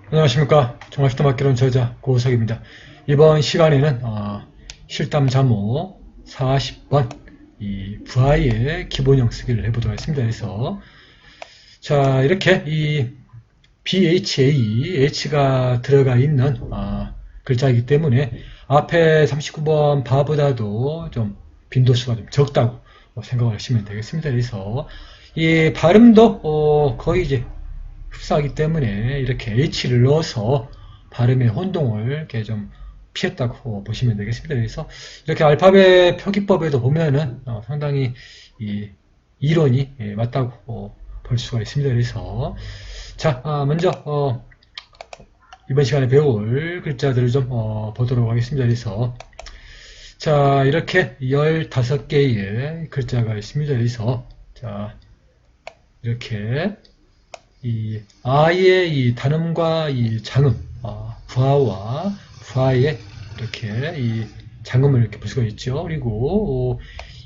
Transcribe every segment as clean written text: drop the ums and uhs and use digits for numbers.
안녕하십니까. 종합시도막기론 저자 고석입니다. 이번 시간에는 실담 자모 40번 이 부하의 기본형 쓰기를 해보도록 하겠습니다. 그래서 자 이렇게 이 BHA, H가 들어가 있는 글자이기 때문에 앞에 39번 바보다도 좀 빈도수가 좀 적다고 생각을 하시면 되겠습니다. 그래서 이 발음도 거의 이제 흡사하기 때문에 이렇게 H를 넣어서 발음의 혼동을 이렇게 좀 피했다고 보시면 되겠습니다. 그래서 이렇게 알파벳 표기법에도 보면은 상당히 이 이론이 맞다고 볼 수가 있습니다. 그래서 자 먼저 이번 시간에 배울 글자들을 좀 보도록 하겠습니다. 그래서 자 이렇게 15개의 글자가 있습니다. 그래서 자 이렇게 이 아의 이 단음과 이 장음, 부하와 부하의 이렇게 이 장음을 이렇게 볼 수가 있죠. 그리고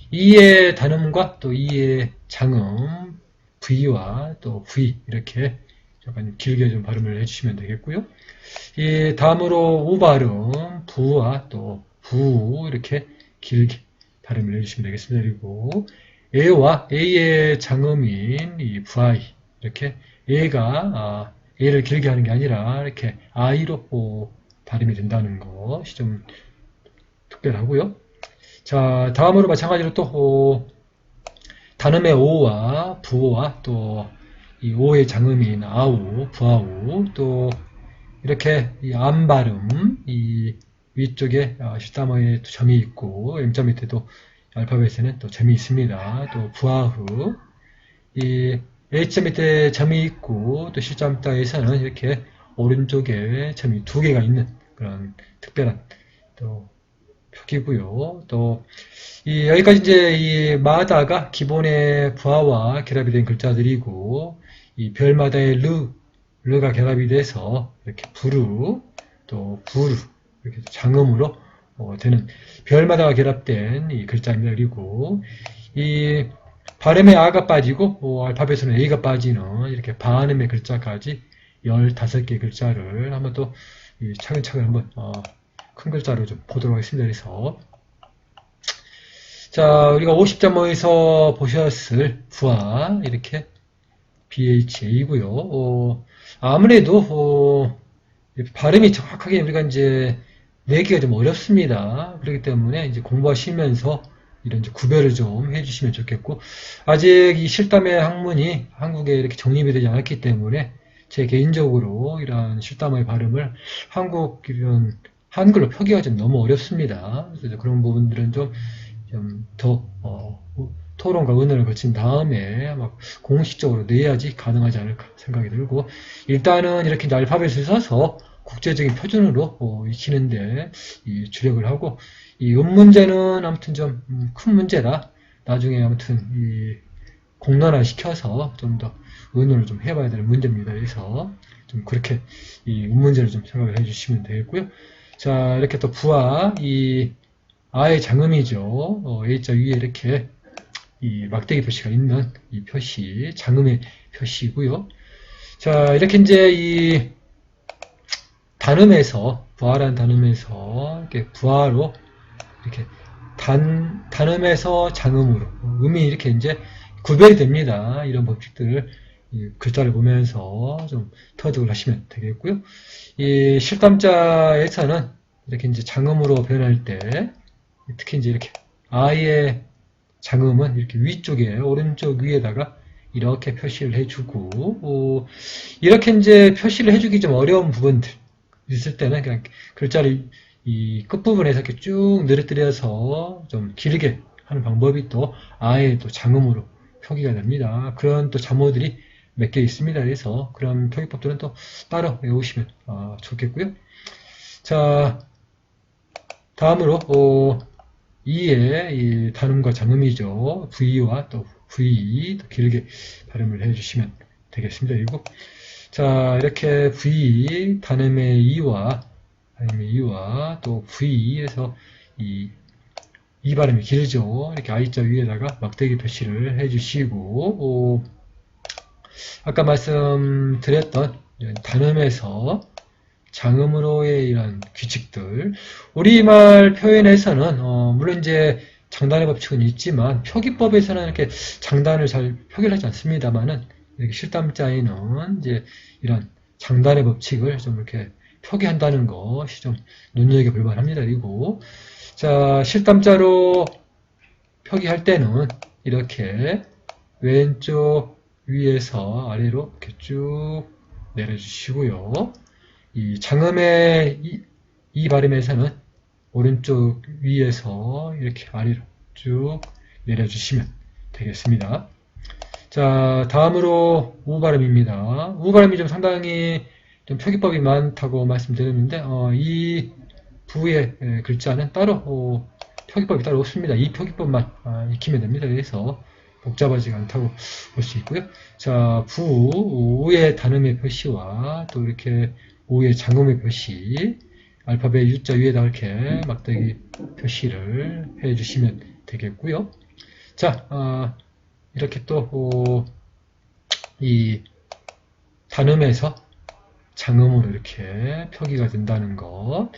이의 단음과 또 이의 장음, V와 또 V 이렇게 약간 길게 좀 발음을 해주시면 되겠고요. 이 다음으로 우 발음, 부와 또 부 이렇게 길게 발음을 해주시면 되겠습니다. 그리고 A와 A의 장음인 이 부하이 이렇게 A가 A를 길게 하는 게 아니라 이렇게 I로 발음이 된다는 것이 좀 특별하고요. 자, 다음으로 마찬가지로 또 단음의 오와 부호와 또 이 오의 장음인 아우, 부아우, 또 이렇게 이 암 발음, 이 위쪽에 실다모에 점이 있고 M자 밑에도 알파벳에는 또 점이 있습니다. 또 부아흐, 이 H자 밑에 점이 있고 또 실점 따에서는 이렇게 오른쪽에 점이 두 개가 있는 그런 특별한 또 표기고요. 또 여기까지 이제 이 마다가 기본의 부하와 결합이 된 글자들이고 이 별마다의 르가 결합이 돼서 이렇게 부르 또 부르 이렇게 장음으로 되는 별마다가 결합된 이 글자입니다. 그리고 이 발음에 아가 빠지고 알파벳으로는 A가 빠지는 이렇게 반음의 글자까지 15개의 글자를 한번 또 차근차근 한번 큰 글자로 좀 보도록 하겠습니다. 그래서 자 우리가 50.5에서 보셨을 부하 이렇게 BHA고요. 아무래도 발음이 정확하게 우리가 이제 내기가 좀 어렵습니다. 그렇기 때문에 이제 공부하시면서 이런 이제 구별을 좀 해주시면 좋겠고, 아직 이 실담의 학문이 한국에 이렇게 정립이 되지 않았기 때문에 제 개인적으로 이런 실담의 발음을 이런 한글로 표기가 좀 너무 어렵습니다. 그래서 그런 부분들은 좀 더 토론과 의논을 거친 다음에 아마 공식적으로 내야지 가능하지 않을까 생각이 들고, 일단은 이렇게 이제 알파벳을 써서 국제적인 표준으로 익히는데 주력을 하고, 이 문제는 아무튼 좀 큰 문제라 나중에 아무튼 공론화 시켜서 좀 더 의논을 좀 해봐야 되는 문제입니다. 그래서 좀 그렇게 이 문제를 좀 생각을 해주시면 되겠고요. 자 이렇게 또 부하 이 아의 장음이죠. A자 위에 이렇게 이 막대기 표시가 있는 이 표시, 장음의 표시이고요. 자, 이렇게 이제 이 단음에서, 부하라는 단음에서, 이렇게 부하로, 이렇게 단음에서 장음으로, 음이 이렇게 이제 구별이 됩니다. 이런 법칙들을 글자를 보면서 좀 터득을 하시면 되겠고요. 이 실담자에서는 이렇게 이제 장음으로 변할 때, 특히 이제 이렇게 아의 장음은 이렇게 위쪽에 오른쪽 위에다가 이렇게 표시를 해주고 이렇게 이제 표시를 해주기 좀 어려운 부분들 있을 때는 그냥 글자를 이 끝부분에서 이렇게 쭉 늘어뜨려서 좀 길게 하는 방법이 또 아예 또 장음으로 표기가 됩니다. 그런 또 자모들이 몇 개 있습니다. 그래서 그런 표기법들은 또 따로 외우시면 좋겠고요. 자 다음으로 이 단음과 장음이죠. V와 또 V 또 길게 발음을 해주시면 되겠습니다. 그리고 자 이렇게 V 단음의 이와 또 V에서 이 발음이 길죠. 이렇게 I자 위에다가 막대기 표시를 해주시고 아까 말씀드렸던 단음에서 장음으로의 이런 규칙들. 우리말 표현에서는, 물론 이제 장단의 법칙은 있지만, 표기법에서는 이렇게 장단을 잘 표기를 하지 않습니다만은, 이렇게 실담자에는 이제 이런 장단의 법칙을 좀 이렇게 표기한다는 것이 좀 눈여겨볼 만합니다. 그리고, 자, 실담자로 표기할 때는 이렇게 왼쪽 위에서 아래로 이렇게 쭉 내려주시고요. 이 장음의 이 발음에서는 오른쪽 위에서 이렇게 아래로 쭉 내려주시면 되겠습니다. 자, 다음으로 우 발음입니다. 우 발음이 좀 상당히 좀 표기법이 많다고 말씀드렸는데, 이 부의 글자는 따로 표기법이 따로 없습니다. 이 표기법만 익히면 됩니다. 그래서 복잡하지가 않다고 볼 수 있고요. 자, 우의 단음의 표시와 또 이렇게 우의 장음의 표시, 알파벳 U자 위에다 이렇게 막대기 표시를 해주시면 되겠고요. 자, 이렇게 또 이 단음에서 장음으로 이렇게 표기가 된다는 것,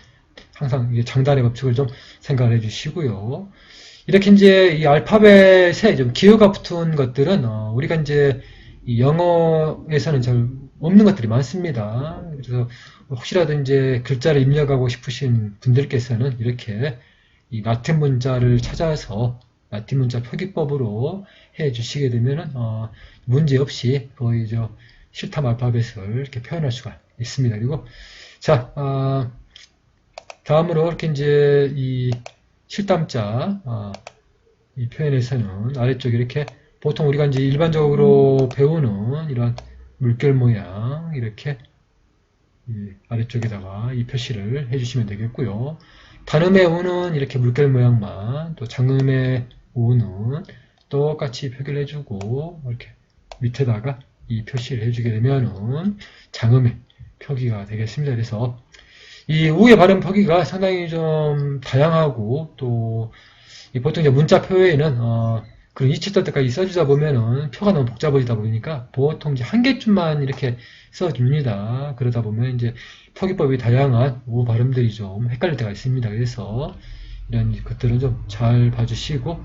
항상 장단의 법칙을 좀 생각을 해주시고요. 이렇게 이제 이 알파벳에 좀 기호가 붙은 것들은 우리가 이제 이 영어에서는 잘 없는 것들이 많습니다. 그래서 혹시라도 이제 글자를 입력하고 싶으신 분들께서는 이렇게 이 라틴 문자를 찾아서 라틴 문자 표기법으로 해 주시게 되면은 문제 없이 거의 실탐 알파벳을 이렇게 표현할 수가 있습니다. 그리고 자, 다음으로 이렇게 이제 이 실담자 이 표현에서는 아래쪽에 이렇게 보통 우리가 이제 일반적으로 배우는 이런 물결 모양 이렇게 아래쪽에다가 이 표시를 해주시면 되겠고요. 단음의 우는 이렇게 물결 모양만, 또 장음의 우는 똑같이 표기를 해주고 이렇게 밑에다가 이 표시를 해주게 되면은 장음의 표기가 되겠습니다. 그래서 이 우의 발음 표기가 상당히 좀 다양하고 또 보통 이제 문자 표에는 그런 이치터까지 써주다 보면은 표가 너무 복잡해지다 보니까 보통 이제 한 개쯤만 이렇게 써줍니다. 그러다 보면 이제 표기법이 다양한 우 발음들이 좀 헷갈릴 때가 있습니다. 그래서 이런 것들은 좀 잘 봐주시고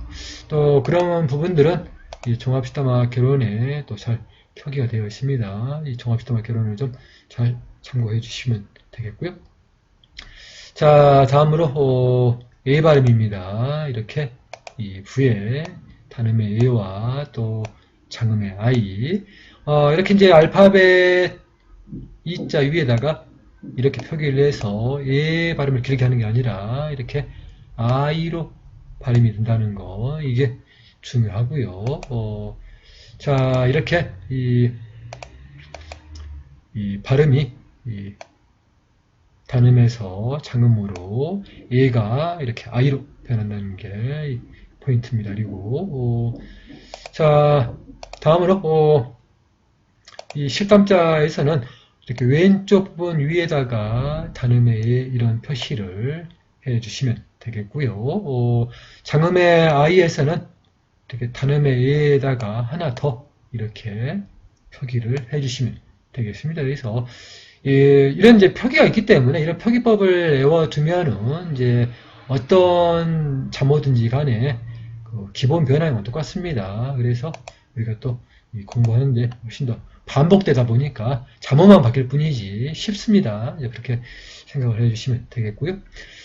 또 그런 부분들은 이 종합시타마 개론에 또 잘 표기가 되어 있습니다. 이 종합시타마 개론을 좀 잘 참고해 주시면 되겠고요. 자, 다음으로 A 발음입니다. 이렇게 이 부의 단음의 A와 또 장음의 I 이렇게 이제 알파벳 E자 위에다가 이렇게 표기를 해서 A 발음을 길게 하는 게 아니라 이렇게 I로 발음이 된다는 거 이게 중요하고요. 자, 이렇게 이 발음이 단음에서 장음으로 얘가 이렇게 I로 변한다는 게 포인트입니다. 그리고 자, 다음으로 이 실담자에서는 이렇게 왼쪽 부분 위에다가 단음의 이런 표시를 해주시면 되겠고요. 장음의 I에서는 이렇게 단음의 에다가 하나 더 이렇게 표기를 해주시면 되겠습니다. 그래서 이런 이제 표기가 있기 때문에 이런 표기법을 외워두면은 이제 어떤 자모든지 간에 그 기본 변화는 똑같습니다. 그래서 우리가 또 공부하는데 훨씬 더 반복되다 보니까 자모만 바뀔 뿐이지 쉽습니다. 이제 그렇게 생각을 해주시면 되겠고요.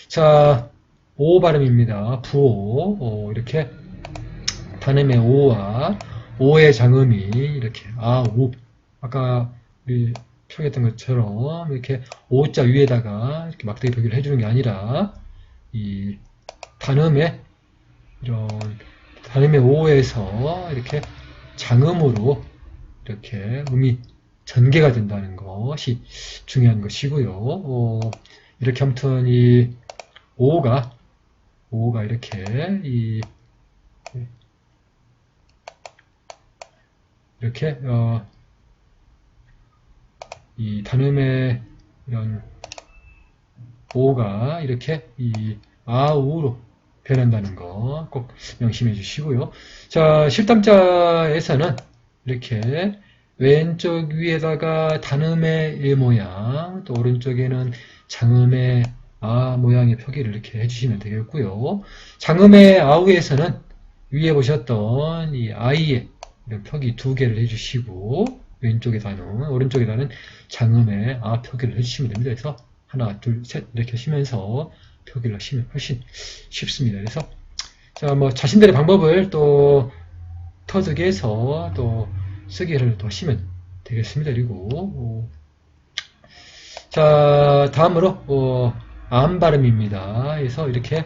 자, 오 발음입니다. 부오 이렇게 단음의 오와 오의 장음이 이렇게 우 아까 우리 표기했던 것처럼 이렇게 오자 위에다가 이렇게 막대기 표기를 해주는 게 아니라 이 단음의 이런 단음의 오에서 이렇게 장음으로 이렇게 음이 전개가 된다는 것이 중요한 것이고요. 이렇게 아무튼 이 오가 이렇게 이렇게 이 단음의 이런 오가 이렇게 이 아우로 변한다는 거 꼭 명심해 주시고요. 자, 실담자에서는 이렇게 왼쪽 위에다가 단음의 일 모양, 또 오른쪽에는 장음의 아 모양의 표기를 이렇게 해주시면 되겠고요. 장음의 아우에서는 위에 보셨던 이 아이의 이런 표기 두 개를 해주시고, 왼쪽에다는, 오른쪽에다는 장음의 아 표기를 해주시면 됩니다. 그래서 하나, 둘, 셋 이렇게 하시면서 표기를 하시면 훨씬 쉽습니다. 그래서 자, 뭐 자신들의 방법을 또 터득해서 또 쓰기를 더 하시면 되겠습니다. 그리고 자, 다음으로 암 발음입니다. 그래서 이렇게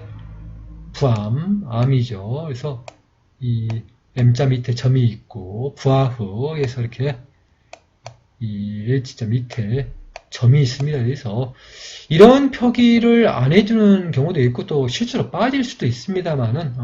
부암, 암이죠. 그래서 이 M자 밑에 점이 있고 부아흐에서 이렇게 이 H자 밑에 점이 있습니다. 그래서 이런 표기를 안 해주는 경우도 있고 또 실수로 빠질 수도 있습니다만은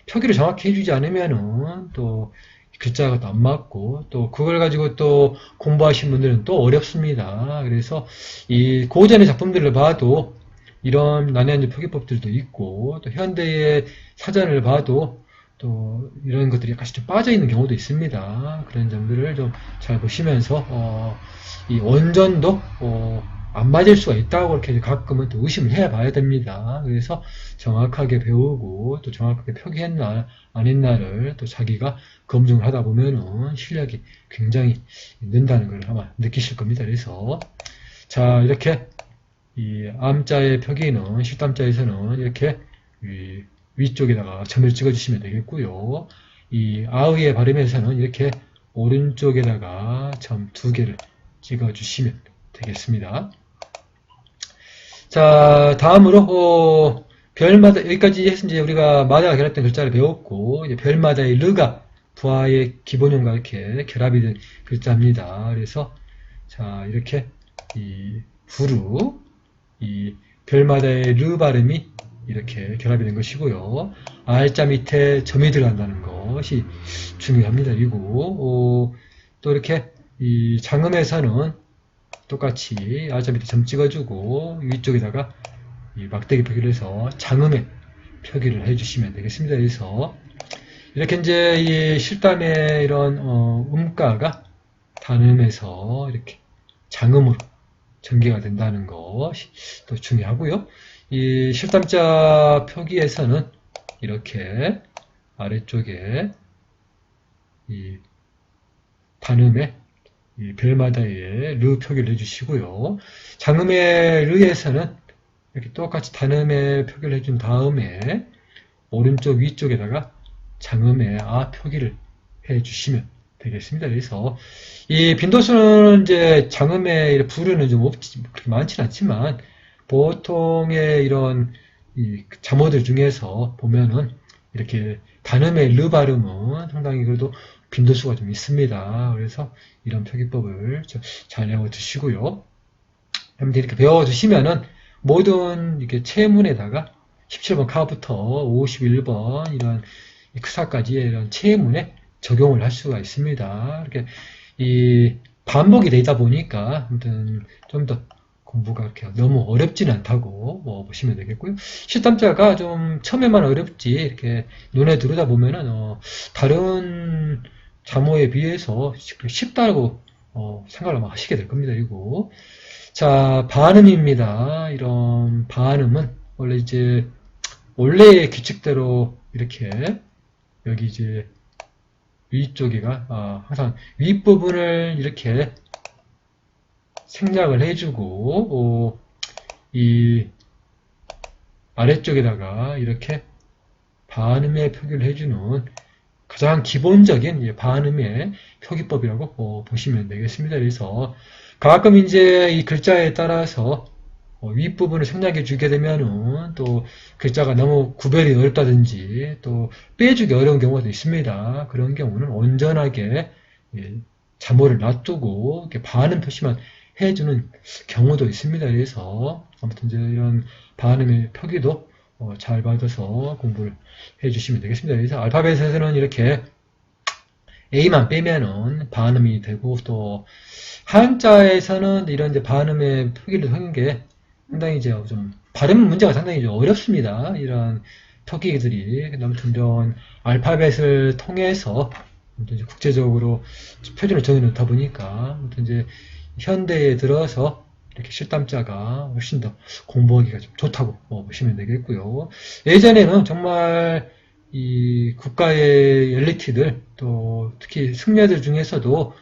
표기를 정확히 해주지 않으면은 또 글자가 또 안 맞고 또 그걸 가지고 또 공부하신 분들은 또 어렵습니다. 그래서 이 고전의 작품들을 봐도 이런 난해한 표기법들도 있고 또 현대의 사전을 봐도 또 이런 것들이 약간씩 좀 빠져 있는 경우도 있습니다. 그런 점들을 좀 잘 보시면서 이 원전도 안 맞을 수가 있다고 이렇게 가끔은 또 의심을 해봐야 됩니다. 그래서 정확하게 배우고 또 정확하게 표기했나 안 했나를 또 자기가 검증을 하다 보면은 실력이 굉장히 는다는 걸 아마 느끼실 겁니다. 그래서 자 이렇게 이 암자의 표기는 실담자에서는 이렇게 위쪽에다가 점을 찍어주시면 되겠고요. 이 아의의 발음에서는 이렇게 오른쪽에다가 점 두 개를 찍어주시면 되겠습니다. 자, 다음으로 별마다 여기까지 해서 이제 우리가 마다가 결합된 글자를 배웠고 이제 별마다의 르가 부하의 기본형과 이렇게 결합이 된 글자입니다. 그래서 자 이렇게 이 부르 이 별마다의 르 발음이 이렇게 결합이 된 것이고요. R자 밑에 점이 들어간다는 것이 중요합니다. 그리고 또 이렇게 이 장음에서는 똑같이 R자 밑에 점 찍어주고 위쪽에다가 이 막대기 표기를 해서 장음의 표기를 해주시면 되겠습니다. 그래서 이렇게 이제 이 실담의 이런 음가가 단음에서 이렇게 장음으로 전개가 된다는 것이 또 중요하고요. 이 실담자 표기에서는 이렇게 아래쪽에 이 단음의 이 별마다의 르 표기를 해주시고요. 장음의 르에서는 이렇게 똑같이 단음의 표기를 해준 다음에 오른쪽 위쪽에다가 장음의 아 표기를 해주시면 되겠습니다. 그래서 이 빈도수는 이제 장음의 부르는 좀 그렇게 많지는 않지만 보통의 이런 이 자모들 중에서 보면은 이렇게 단음의 르 발음은 상당히 그래도 빈도수가 좀 있습니다. 그래서 이런 표기법을 잘 외워 두시고요. 이렇게 배워 두시면은 모든 이렇게 체문에다가 17번 카부터 51번 이런 크사까지의 이런 체문에 적용을 할 수가 있습니다. 이렇게 이 반복이 되다 보니까 아무튼 좀 더 공부가 이렇게 너무 어렵지는 않다고 보시면 되겠고요. 실담자가 좀 처음에만 어렵지 이렇게 눈에 들어다 보면은 다른 자모에 비해서 쉽다고 생각을 아마 하시게 될 겁니다. 그리고 자 발음입니다. 이런 발음은 원래 이제 원래의 규칙대로 이렇게 여기 이제 위쪽에가 항상 윗부분을 이렇게 생략을 해주고 이 아래쪽에다가 이렇게 반음의 표기를 해주는 가장 기본적인 반음의 표기법이라고 보시면 되겠습니다. 그래서 가끔 이제 이 글자에 따라서 윗부분을 생략해 주게 되면은 또 글자가 너무 구별이 어렵다든지 또 빼주기 어려운 경우도 있습니다. 그런 경우는 온전하게 자모를 놔두고 이렇게 반음 표시만 해주는 경우도 있습니다. 그래서 아무튼 이제 이런 반음의 표기도 잘 받아서 공부를 해주시면 되겠습니다. 그래서 알파벳에서는 이렇게 A만 빼면은 반음이 되고 또 한자에서는 이런 이제 반음의 표기를 하는 게 상당히 이제 좀 발음 문제가 상당히 좀 어렵습니다. 이런 표기들이 아무튼 이런 알파벳을 통해서 이제 국제적으로 표준을 정해놓다 보니까 이제 현대에 들어서 이렇게 실담자가 훨씬 더 공부하기가 좀 좋다고 보시면 되겠고요. 예전에는 정말 이 국가의 엘리트들 또 특히 승려들 중에서도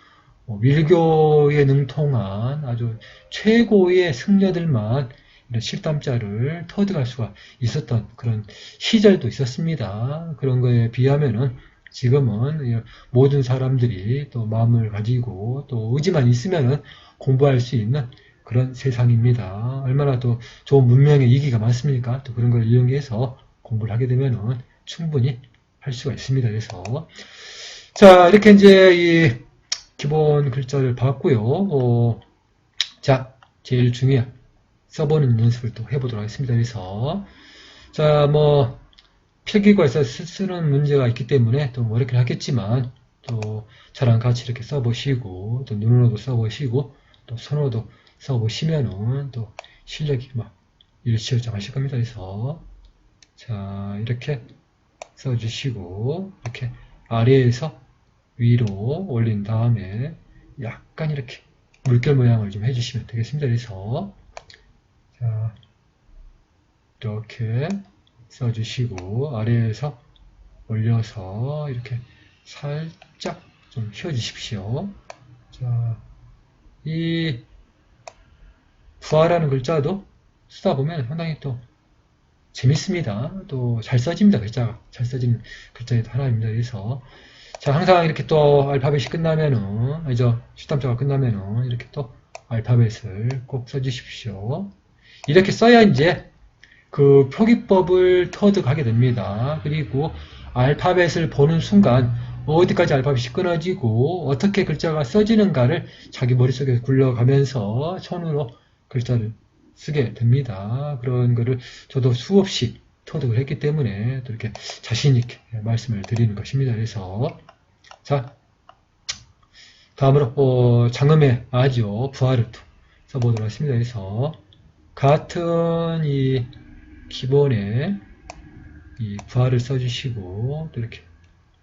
밀교에 능통한 아주 최고의 승려들만 이런 실담자를 터득할 수가 있었던 그런 시절도 있었습니다. 그런 거에 비하면은 지금은 모든 사람들이 또 마음을 가지고 또 의지만 있으면은 공부할 수 있는 그런 세상입니다. 얼마나 또 좋은 문명의 이기가 많습니까? 또 그런 걸 이용해서 공부를 하게 되면은 충분히 할 수가 있습니다. 그래서 자, 이렇게 이제 이 기본 글자를 봤고요. 자, 제일 중요한 써보는 연습을 또 해보도록 하겠습니다. 그래서 자, 뭐 필기구에서 쓰는 문제가 있기 때문에 또 뭐 이렇게 하겠지만 또 저랑 같이 이렇게 써보시고 또 눈으로도 써보시고 또 손으로도 써보시면은 또 실력이 막 일취월장하실 겁니다. 그래서 자, 이렇게 써주시고 이렇게 아래에서 위로 올린 다음에 약간 이렇게 물결 모양을 좀 해주시면 되겠습니다. 그래서 자, 이렇게 써주시고 아래에서 올려서 이렇게 살짝 좀 휘어주십시오. 자, 이 부하라는 글자도 쓰다 보면 상당히 또 재밌습니다. 또 잘 써집니다. 글자가 잘 써지는 글자의 하나입니다. 그래서 자, 항상 이렇게 또 알파벳이 끝나면은 실담자가 끝나면은 이렇게 또 알파벳을 꼭 써주십시오. 이렇게 써야 이제 그 표기법을 터득하게 됩니다. 그리고 알파벳을 보는 순간 어디까지 알파벳이 끊어지고 어떻게 글자가 써지는가를 자기 머릿속에 굴러가면서 손으로 글자를 쓰게 됩니다. 그런 거를 저도 수없이 터득을 했기 때문에 또 이렇게 자신있게 말씀을 드리는 것입니다. 그래서 자, 다음으로 장음의 아죠. 부하를 또 써보도록 하겠습니다. 그래서 같은 이 기본에 이 부하를 써주시고 또 이렇게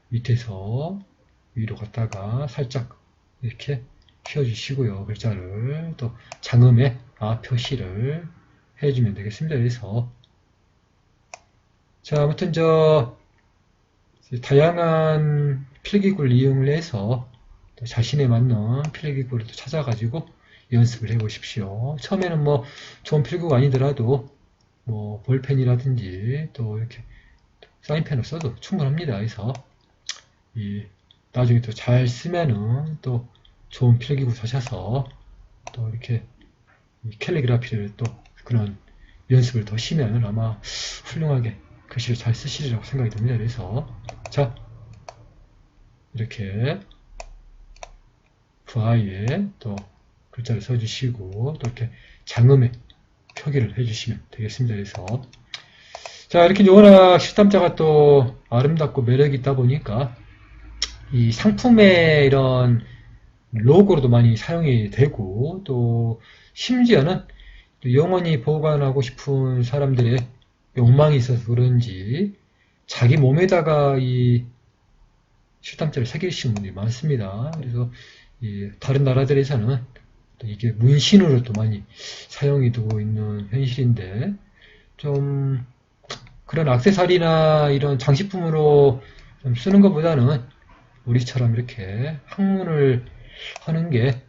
밑에서 위로 갔다가 살짝 이렇게 휘어주시고요. 글자를 또 장음의 아 표시를 해주면 되겠습니다. 그래서 자, 아무튼 다양한 필기구를 이용을 해서 또 자신에 맞는 필기구를 또 찾아가지고 연습을 해 보십시오. 처음에는 뭐 좋은 필기구가 아니더라도 뭐 볼펜이라든지 또 이렇게 사인펜을 써도 충분합니다. 그래서 나중에 또 잘 쓰면은 또 좋은 필기구 사셔서 또 이렇게 캘리그라피를 또 그런 연습을 더 시면 아마 훌륭하게 글씨를 잘 쓰시리라고 생각이 듭니다. 그래서 자, 이렇게 부하에 또 글자를 써주시고 또 이렇게 장음의 표기를 해주시면 되겠습니다. 그래서 자, 이렇게 워낙 실담자가 또 아름답고 매력이 있다 보니까 이 상품의 이런 로고로도 많이 사용이 되고 또 심지어는 영원히 보관하고 싶은 사람들의 욕망이 있어서 그런지 자기 몸에다가 이 실담자를 새기시는 분들이 많습니다. 그래서 다른 나라들에서는 또 이게 문신으로 또 많이 사용이 되고 있는 현실인데 좀 그런 액세서리나 이런 장식품으로 좀 쓰는 것보다는 우리처럼 이렇게 학문을 하는 게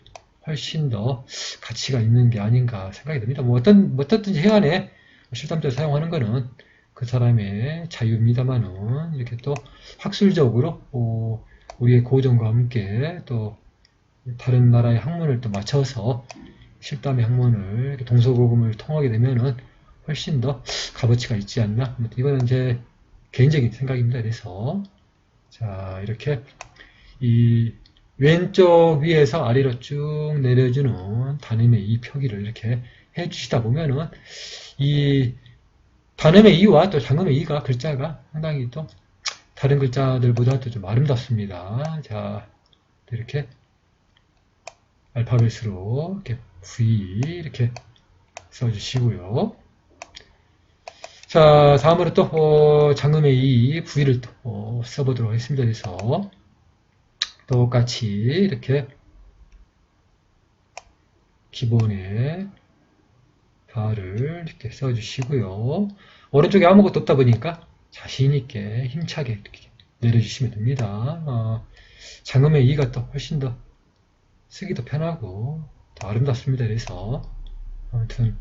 훨씬 더 가치가 있는 게 아닌가 생각이 듭니다. 뭐 어떻든지 해안에 실담자를 사용하는 거는 그 사람의 자유입니다만은 이렇게 또 학술적으로 우리의 고전과 함께 또 다른 나라의 학문을 또 맞춰서 실담의 학문을 동서고금을 통하게 되면은 훨씬 더 값어치가 있지 않나. 이거는 제 개인적인 생각입니다. 그래서 자, 이렇게 이 왼쪽 위에서 아래로 쭉 내려주는 단음의 이 표기를 이렇게 해 주시다 보면은 이 단음의 이와 또 장음의 이가 글자가 상당히 또 다른 글자들보다도 좀 아름답습니다. 자, 이렇게 알파벳으로 이렇게 V 이렇게 써주시고요. 자, 다음으로 또 장음의 이 V를 또 써보도록 하겠습니다. 그래서 똑같이 이렇게 기본에 바를 이렇게 써주시고요. 오른쪽에 아무것도 없다 보니까 자신있게 힘차게 이렇게 내려주시면 됩니다. 장음의 이가 또 훨씬 더 쓰기도 편하고 더 아름답습니다. 그래서 아무튼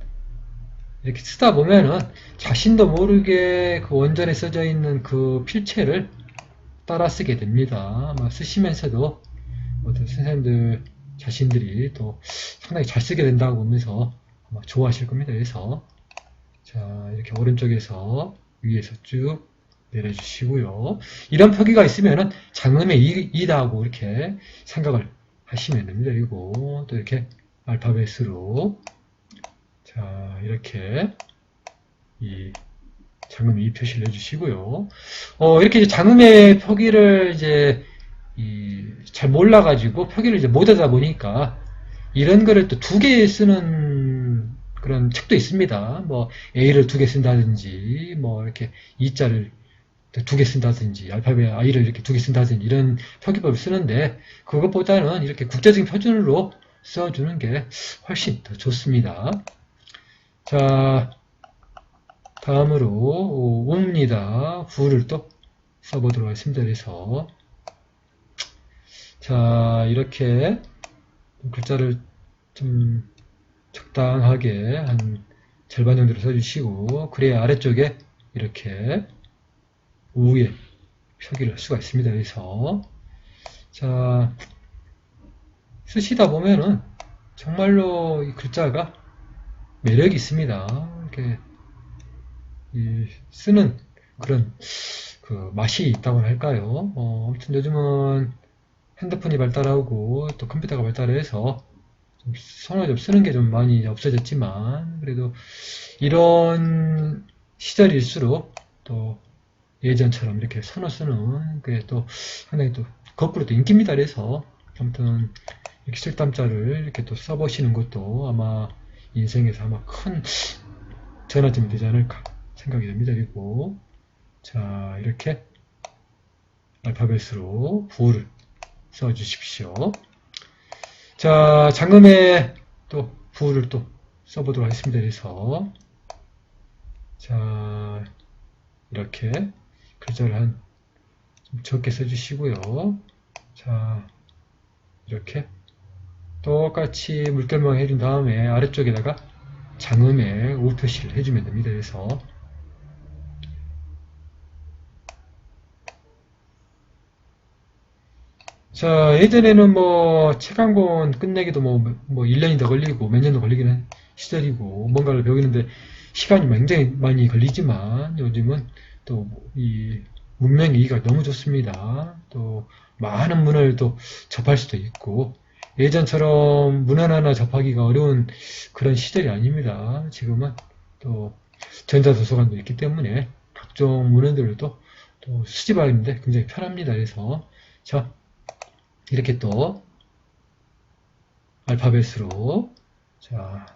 이렇게 쓰다 보면은 자신도 모르게 그 원전에 써져 있는 그 필체를 따라 쓰게 됩니다. 아마 쓰시면서도 어떤 선생님들 자신들이 또 상당히 잘 쓰게 된다고 보면서 아마 좋아하실 겁니다. 그래서 자 이렇게 오른쪽에서 위에서 쭉 내려주시고요. 이런 표기가 있으면은 장음의 이다고 이렇게 생각을 하시면 됩니다. 그리고 또 이렇게 알파벳으로 자 이렇게 이 장음의 이 표시를 해주시고요. 이렇게 이제 장음의 표기를 이제 잘 몰라가지고 표기를 이제 못하다 보니까 이런 거를 또 두 개 쓰는 그런 책도 있습니다. 뭐 A를 두 개 쓴다든지 뭐 이렇게 E자를 두 개 쓴다든지 알파벳 I를 이렇게 두 개 쓴다든지 이런 표기법을 쓰는데 그것보다는 이렇게 국제적인 표준으로 써주는 게 훨씬 더 좋습니다. 자 다음으로 옵니다. 구를 또 써보도록 하겠습니다. 그래서 자 이렇게 글자를 좀 적당하게 한 절반 정도로 써주시고 그래야 아래쪽에 이렇게 우에 표기를 할 수가 있습니다. 그래서 자 쓰시다 보면은 정말로 이 글자가 매력이 있습니다. 이렇게 쓰는 그런 그 맛이 있다고 할까요? 아무튼 요즘은 핸드폰이 발달하고 또 컴퓨터가 발달해서 손을 좀 쓰는 게 좀 많이 없어졌지만 그래도 이런 시절일수록 또 예전처럼 이렇게 손을 쓰는 그게 또 상당히 또 거꾸로 또 인기입니다. 그래서 아무튼 이렇게 실담자를 이렇게 또 써보시는 것도 아마 인생에서 아마 큰 전환점이 되지 않을까 생각이 됩니다. 그리고 자 이렇게 알파벳으로 구를 써주십시오. 자 장음에 또 구를 또 써보도록 하겠습니다. 그래서 자 이렇게 글자를 한 좀 적게 써주시고요. 자 이렇게 똑같이 물결망 해준 다음에 아래쪽에다가 장음에 우 표시를 해주면 됩니다. 그래서 자 예전에는 뭐 책 한 권 끝내기도 뭐 1년이 더 걸리고 몇 년도 걸리기는 시절이고 뭔가를 배우는데 시간이 굉장히 많이 걸리지만 요즘은 또 이 문명 이기가 너무 좋습니다. 또 많은 문을 또 접할 수도 있고 예전처럼 문 하나하나 접하기가 어려운 그런 시절이 아닙니다. 지금은 또 전자도서관도 있기 때문에 각종 문헌들을 또 수집하는데 굉장히 편합니다. 그래서 자 이렇게 또 알파벳으로 자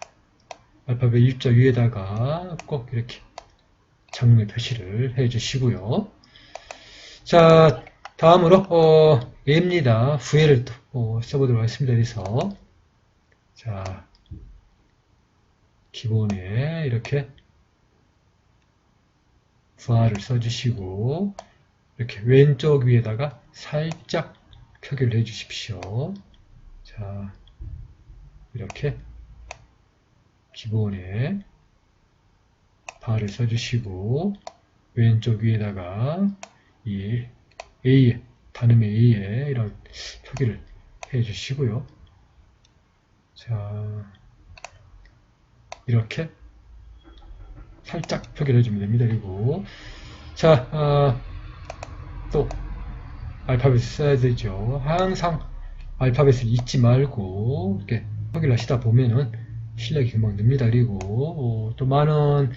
알파벳 입자 위에다가 꼭 이렇게 장르 표시를 해 주시고요. 자 다음으로 예입니다. 후에를 또 써보도록 하겠습니다. 그래서 자 기본에 이렇게 부하를 써주시고 이렇게 왼쪽 위에다가 살짝 표기를 해 주십시오. 자 이렇게 기본에 바를 써주시고 왼쪽 위에다가 이 A에 단음의 A에 이런 표기를 해 주시고요. 자 이렇게 살짝 표기를 해주면 됩니다. 그리고 자 또 알파벳을 써야 되죠. 항상 알파벳을 잊지 말고 이렇게 표기를 하시다 보면은 실력이 금방 늡니다. 그리고 또 많은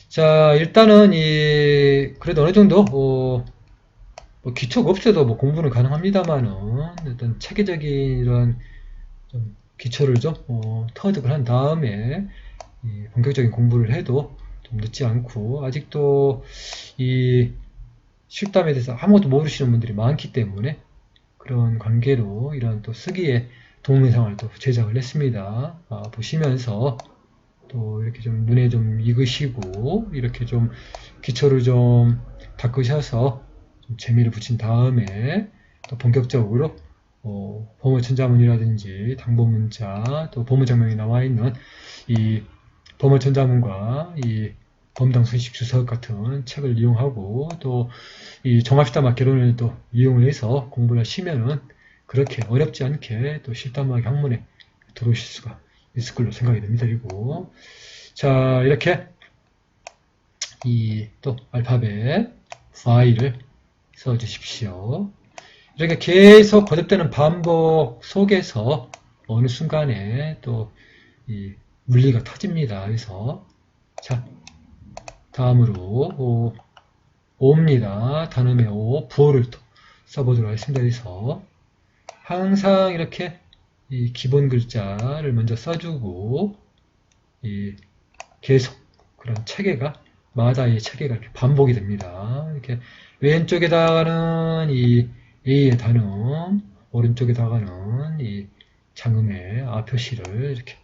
자 일단은 그래도 어느 정도 뭐 기초가 없어도 뭐 공부는 가능합니다만은 어떤 체계적인 이런 좀 기초를 좀 터득을 한 다음에 이 본격적인 공부를 해도 좀 늦지 않고 아직도 이 식담에 대해서 아무것도 모르시는 분들이 많기 때문에 그런 관계로 이런 또 쓰기의 동영상을 또 제작을 했습니다. 보시면서 또 이렇게 좀 눈에 좀 익으시고 이렇게 좀 기초를 좀 닦으셔서 좀 재미를 붙인 다음에 또 본격적으로 보물천자문이라든지 당보문자 또 보물정명에 나와 있는 이 보물천자문과 이 범당순식 주석 같은 책을 이용하고 또 이 종합실담학 개론을 또 이용을 해서 공부를 하시면은 그렇게 어렵지 않게 또 실담학 학문에 들어오실 수가 있을 걸로 생각이 됩니다. 그리고 자 이렇게 이 또 알파벳 Y를 써 주십시오. 이렇게 계속 거듭되는 반복 속에서 어느 순간에 또 이 물리가 터집니다. 그래서 자 다음으로 오입니다. 단음의 오, 부호를 또 써보도록 하겠습니다. 그래서 항상 이렇게 이 기본 글자를 먼저 써주고 이 계속 그런 체계가 마다의 체계가 이렇게 반복이 됩니다. 이렇게 왼쪽에다가는 이 A의 단음, 오른쪽에다가는 이 장음의 아 표시를 이렇게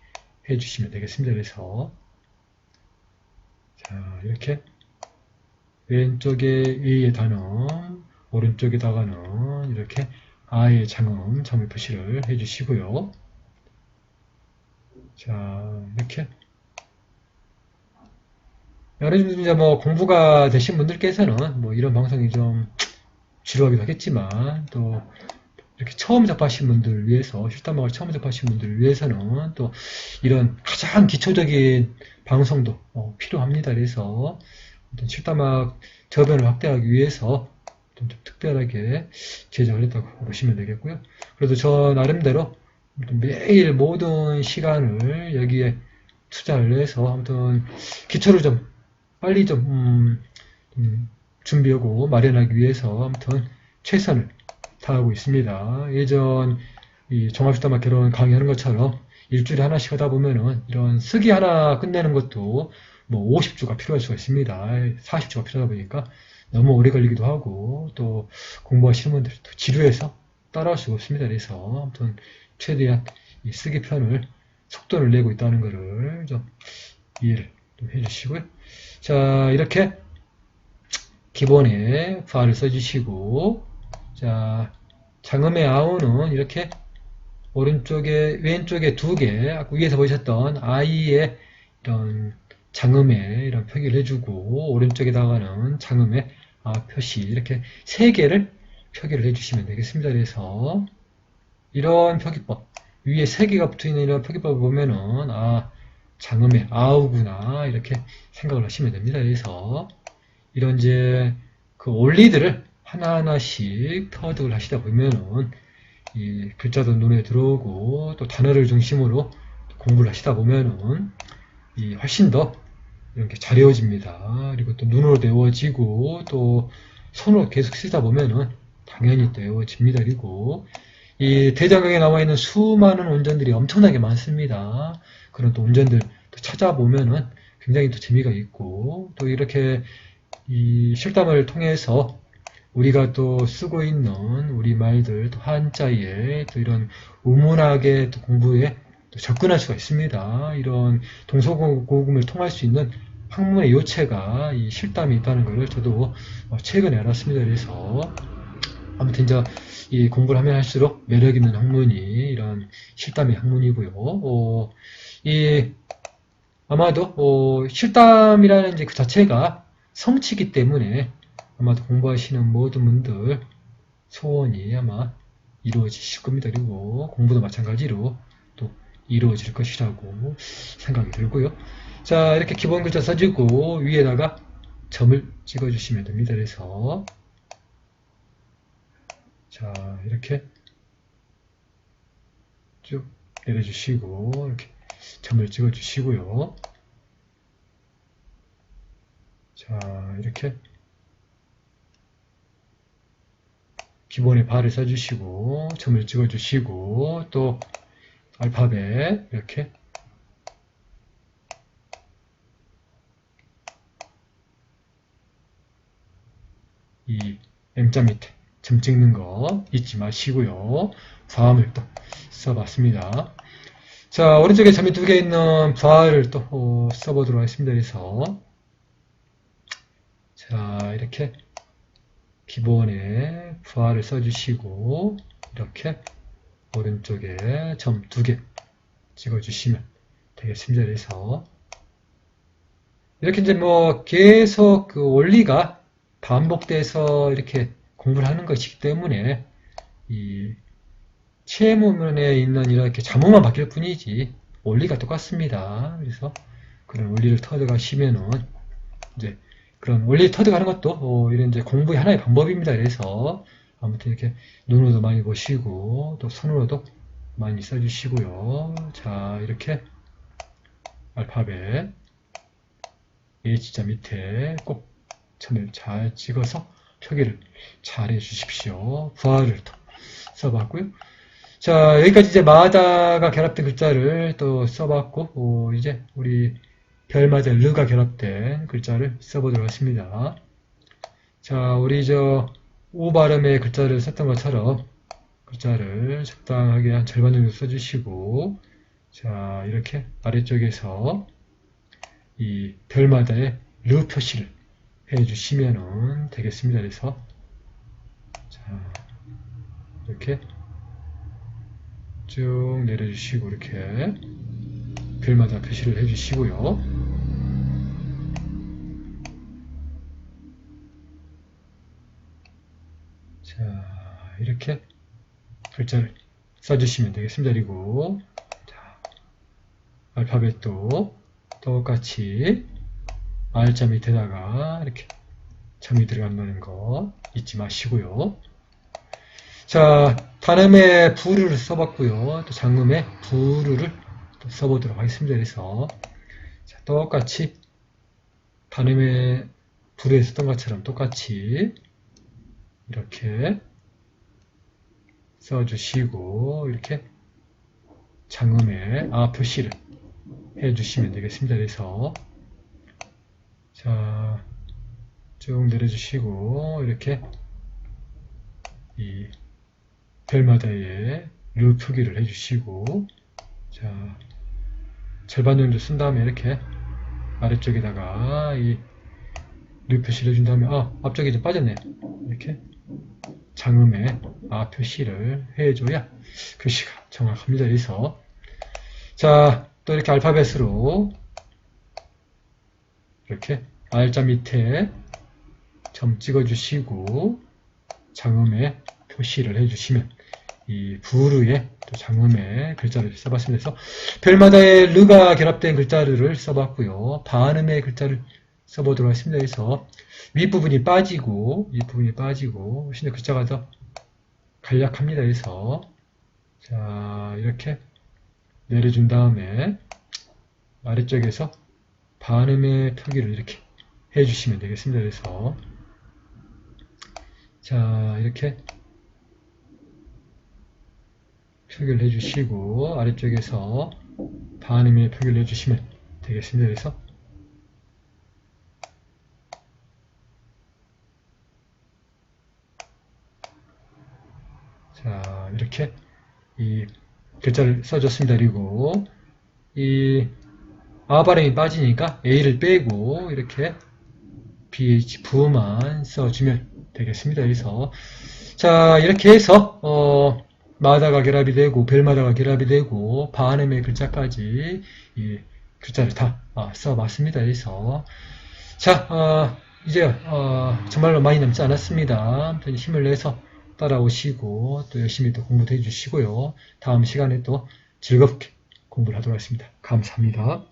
해주시면 되겠습니다. 그래서 자 이렇게 왼쪽에 A의 단음, 오른쪽에다가는 이렇게 아의 장음, 점의 표시를 해주시고요. 자 이렇게 여러분 이제 뭐 공부가 되신 분들께서는 뭐 이런 방송이 좀 지루하기도 하겠지만 또 이렇게 처음 접하신 분들을 위해서 실담학을 처음 접하신 분들을 위해서는 또 이런 가장 기초적인 방송도 필요합니다. 그래서 실담학 저변을 확대하기 위해서 좀 특별하게 제작을 했다고 보시면 되겠고요. 그래도 저 나름대로 매일 모든 시간을 여기에 투자를 해서 아무튼 기초를 좀 빨리 좀 준비하고 마련하기 위해서 아무튼 최선을 다하고 있습니다. 예전 이 종합실담학 개론 강의하는 것처럼 일주일에 하나씩 하다 보면은 이런 쓰기 하나 끝내는 것도 뭐 50주가 필요할 수가 있습니다. 40주가 필요하다 보니까 너무 오래 걸리기도 하고 또 공부하시는 분들이 또 지루해서 따라할 수가 없습니다. 그래서 아무튼 최대한 이 쓰기 편을 속도를 내고 있다는 것을 좀 이해를 좀 해주시고요. 자 이렇게 기본에 파를 써주시고 자 장음의 아우는 이렇게 오른쪽에 왼쪽에 두 개, 아까 위에서 보셨던 아이의 이런 장음의 이런 표기를 해주고 오른쪽에다가는 장음의 아 표시 이렇게 세 개를 표기를 해주시면 되겠습니다. 그래서 이런 표기법 위에 세 개가 붙어있는 이런 표기법을 보면은 아 장음의 아우구나 이렇게 생각을 하시면 됩니다. 그래서 이런 이제 그 원리들을 하나하나씩 터득을 하시다 보면은 이 글자도 눈에 들어오고 또 단어를 중심으로 공부를 하시다 보면은 이 훨씬 더 이렇게 잘 외워집니다. 그리고 또 눈으로 외워지고 또 손으로 계속 쓰다 보면은 당연히 또 외워집니다. 그리고 이 대장경에 나와 있는 수많은 원전들이 엄청나게 많습니다. 그런 또 원전들 또 찾아보면은 굉장히 또 재미가 있고 또 이렇게 이 실담을 통해서 우리가 또 쓰고 있는 우리말들, 또 한자에 또 이런 우문학의 또 공부에 또 접근할 수가 있습니다. 이런 동서고금을 통할 수 있는 학문의 요체가 이 실담이 있다는 것을 저도 최근에 알았습니다. 그래서 아무튼 이제 이 공부를 하면 할수록 매력 있는 학문이 이런 실담의 학문이고요. 이 아마도 실담이라는 이제 그 자체가 성취이기 때문에 아마도 공부하시는 모든 분들 소원이 아마 이루어지실 겁니다. 그리고 공부도 마찬가지로 또 이루어질 것이라고 생각이 들고요. 자 이렇게 기본 글자 써주고 위에다가 점을 찍어주시면 됩니다. 그래서 자 이렇게 쭉 내려주시고 이렇게 점을 찍어주시고요. 자 이렇게 기본의 바를 써주시고 점을 찍어주시고 또 알파벳 이렇게 이 M자 밑에 점 찍는 거 잊지 마시고요. 부하음을 또 써봤습니다. 자, 오른쪽에 점이 2개 있는 부하를 또 써보도록 하겠습니다. 그래서 자, 이렇게 기본에 부하를 써주시고 이렇게 오른쪽에 점 2개 찍어주시면 되겠습니다. 그래서 이렇게 이제 뭐 계속 그 원리가 반복돼서 이렇게 공부를 하는 것이기 때문에 이 체모면에 있는 이렇게 자모만 바뀔 뿐이지 원리가 똑같습니다. 그래서 그런 원리를 터득하시면은 이제 그런 원리 터득하는 것도 이런 이제 공부의 하나의 방법입니다. 그래서 아무튼 이렇게 눈으로도 많이 보시고 또 손으로도 많이 써주시고요. 자, 이렇게 알파벳 H자 밑에 꼭 점을 잘 찍어서 표기를 잘 해주십시오. 부하를 또 써봤고요. 자, 여기까지 이제 마다가 결합된 글자를 또 써봤고, 이제 우리 별마다 르가 결합된 글자를 써보도록 하겠습니다. 자, 우리 우 발음의 글자를 썼던 것처럼 글자를 적당하게 한 절반 정도 써주시고, 자, 이렇게 아래쪽에서 이 별마다의 르 표시를 해주시면 되겠습니다. 그래서 자, 이렇게 쭉 내려주시고 이렇게 별마다 표시를 해주시고요. 자, 이렇게 글자를 써주시면 되겠습니다. 그리고 자, 알파벳도 똑같이 R자 밑에다가 이렇게 점이 들어간다는 거 잊지 마시고요. 자, 단음의 부르를 써봤고요. 또 장음의 부르를 또 써보도록 하겠습니다. 그래서 자, 똑같이 단음의 부르에 썼던 것처럼 똑같이 이렇게 써주시고 이렇게 장음의 표시를 해주시면 되겠습니다. 그래서 자, 쭉 내려주시고 이렇게 이 별마다의 르 표기를 해주시고 자, 절반 정도 쓴 다음에 이렇게 아래쪽에다가 이 르 표시를 해준 다음에 앞쪽이 좀 빠졌네. 이렇게 장음의 표시를 해줘야 글씨가 정확합니다. 그래서 자, 또 이렇게 알파벳으로 이렇게 R자 밑에 점 찍어주시고 장음의 표시를 해주시면 이 부르의 또 장음의 글자를 써봤습니다. 그래서 별마다의 르가 결합된 글자를 써봤고요. 반음의 글자를 써보도록 하겠습니다. 그래서 윗부분이 빠지고 훨씬 더 글자가 더 간략합니다. 그래서 자, 이렇게 내려준 다음에 아래쪽에서 반음의 표기를 이렇게 해주시면 되겠습니다. 그래서 자, 이렇게 표기를 해주시고 아래쪽에서 반음의 표기를 해주시면 되겠습니다. 그래서 자, 이렇게 이 글자를 써줬습니다. 그리고 이 발음이 빠지니까 A를 빼고 이렇게 BH 부만 써주면 되겠습니다. 그래서 자, 이렇게 해서 마다가 결합이 되고 별마다가 결합이 되고 반음의 글자까지 이 글자를 다 써봤습니다. 그래서 자, 이제 정말로 많이 남지 않았습니다. 힘을 내서 따라오시고 또 열심히 또 공부도 해주시고요. 다음 시간에 또 즐겁게 공부를 하도록 하겠습니다. 감사합니다.